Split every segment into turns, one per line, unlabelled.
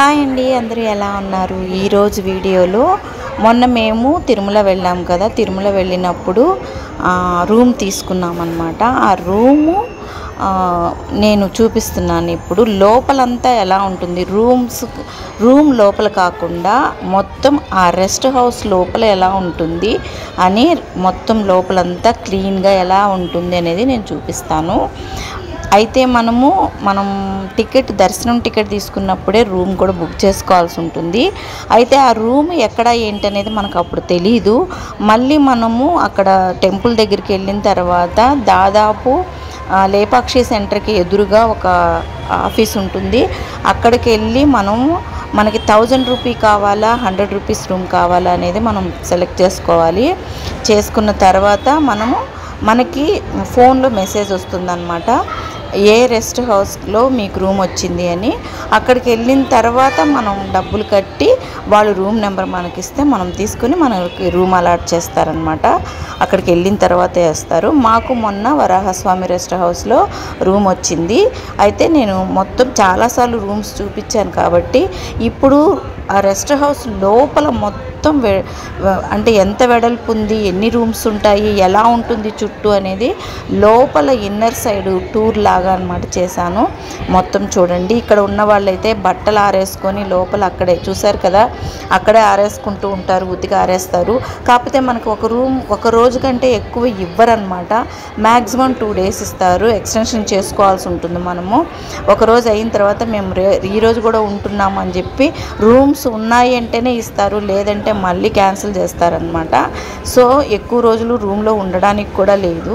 Hi అండి, అందరూ ఎలా ఉన్నారు? ఈరోజు వీడియోలో మొన్న మేము తిరుమల వెళ్ళాం కదా. తిరుమల వెళ్ళినప్పుడు రూమ్ తీసుకున్నాం అన్నమాట. ఆ రూము నేను చూపిస్తున్నాను. ఇప్పుడు లోపలంతా ఎలా ఉంటుంది, రూమ్ లోపల కాకుండా మొత్తం ఆ రెస్ట్ హౌస్ లోపల ఎలా ఉంటుంది అని, మొత్తం లోపలంతా క్లీన్గా ఎలా ఉంటుంది అనేది నేను చూపిస్తాను. అయితే మనం దర్శనం టికెట్ తీసుకున్నప్పుడే రూమ్ కూడా బుక్ చేసుకోవాల్సి ఉంటుంది. అయితే ఆ రూమ్ ఎక్కడ ఏంటనేది మనకు అప్పుడు తెలీదు. మళ్ళీ మనము అక్కడ టెంపుల్ దగ్గరికి వెళ్ళిన తర్వాత దాదాపు లేపాక్షి సెంటర్కి ఎదురుగా ఒక ఆఫీస్ ఉంటుంది. అక్కడికి వెళ్ళి మనకి 1000 రూపీ కావాలా, 100 రూపీస్ రూమ్ కావాలా అనేది మనం సెలెక్ట్ చేసుకోవాలి. చేసుకున్న తర్వాత మనకి ఫోన్లో మెసేజ్ వస్తుందన్నమాట, ఏ రెస్ట్ హౌస్లో మీకు రూమ్ వచ్చింది అని. అక్కడికి వెళ్ళిన తర్వాత మనం డబ్బులు కట్టి వాళ్ళు రూమ్ నెంబర్ మనకిస్తే మనం తీసుకుని మనకి రూమ్ అలాట్ చేస్తారనమాట. అక్కడికి వెళ్ళిన తర్వాత వేస్తారు. మాకు మొన్న వరాహస్వామి రెస్ట్ హౌస్లో రూమ్ వచ్చింది. అయితే నేను మొత్తం చాలాసార్లు రూమ్స్ చూపించాను కాబట్టి ఇప్పుడు ఆ రెస్ట్ హౌస్ లోపల మొత్తం అంటే ఎంత వెడల్పు ఉంది, ఎన్ని రూమ్స్ ఉంటాయి, ఎలా ఉంటుంది చుట్టూ అనేది లోపల ఇన్నర్ సైడ్ టూర్ లాగా అనమాట చేశాను. మొత్తం చూడండి. ఇక్కడ ఉన్న వాళ్ళైతే బట్టలు ఆరేసుకొని లోపల అక్కడే చూసారు కదా, అక్కడే ఆరేసుకుంటూ ఉంటారు, ఉతికి ఆరేస్తారు. కాకపోతే మనకు ఒక రోజు కంటే ఎక్కువ ఇవ్వరనమాట. మ్యాక్సిమం 2 days ఇస్తారు. ఎక్స్టెన్షన్ చేసుకోవాల్సి ఉంటుంది. మనము ఒకరోజు అయిన తర్వాత మేము ఈరోజు కూడా ఉంటున్నాము అని చెప్పి రూమ్స్ ఉన్నాయి అంటేనే ఇస్తారు, లేదంటే మళ్ళీ క్యాన్సిల్ చేస్తారనమాట. సో ఎక్కువ రోజులు రూమ్లో ఉండడానికి కూడా లేదు.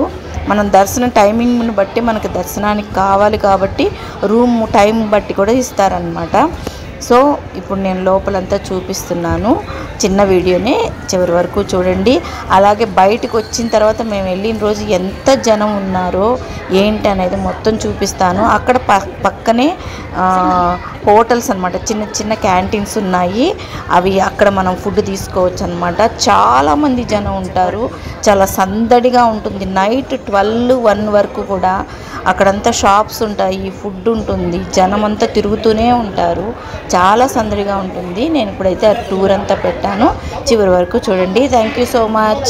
మనం దర్శనం టైమింగ్ని బట్టి మనకి దర్శనానికి కావాలి కాబట్టి రూమ్ టైం బట్టి కూడా ఇస్తారనమాట. సో ఇప్పుడు నేను లోపలంతా చూపిస్తున్నాను. చిన్న వీడియోనే, చివరి వరకు చూడండి. అలాగే బయటకు వచ్చిన తర్వాత మేము వెళ్ళిన రోజు ఎంత జనం ఉన్నారో ఏంటి అనేది మొత్తం చూపిస్తాను. అక్కడ పక్కనే హోటల్స్ అనమాట, చిన్న చిన్న క్యాంటీన్స్ ఉన్నాయి. అక్కడ మనం ఫుడ్ తీసుకోవచ్చు అనమాట. చాలామంది జనం ఉంటారు, చాలా సందడిగా ఉంటుంది. నైట్ 12-1 వరకు కూడా అక్కడంతా షాప్స్ ఉంటాయి, ఫుడ్ ఉంటుంది, జనం అంతా తిరుగుతూనే ఉంటారు, చాలా సందడిగా ఉంటుంది. నేను ఇప్పుడైతే ఆ టూర్ అంతా పెట్టాను, చివరి వరకు చూడండి. Thank you so much.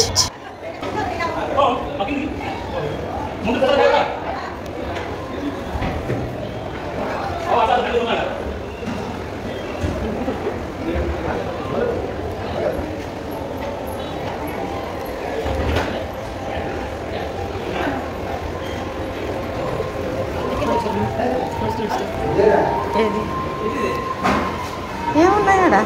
ఏమున్నాయడా?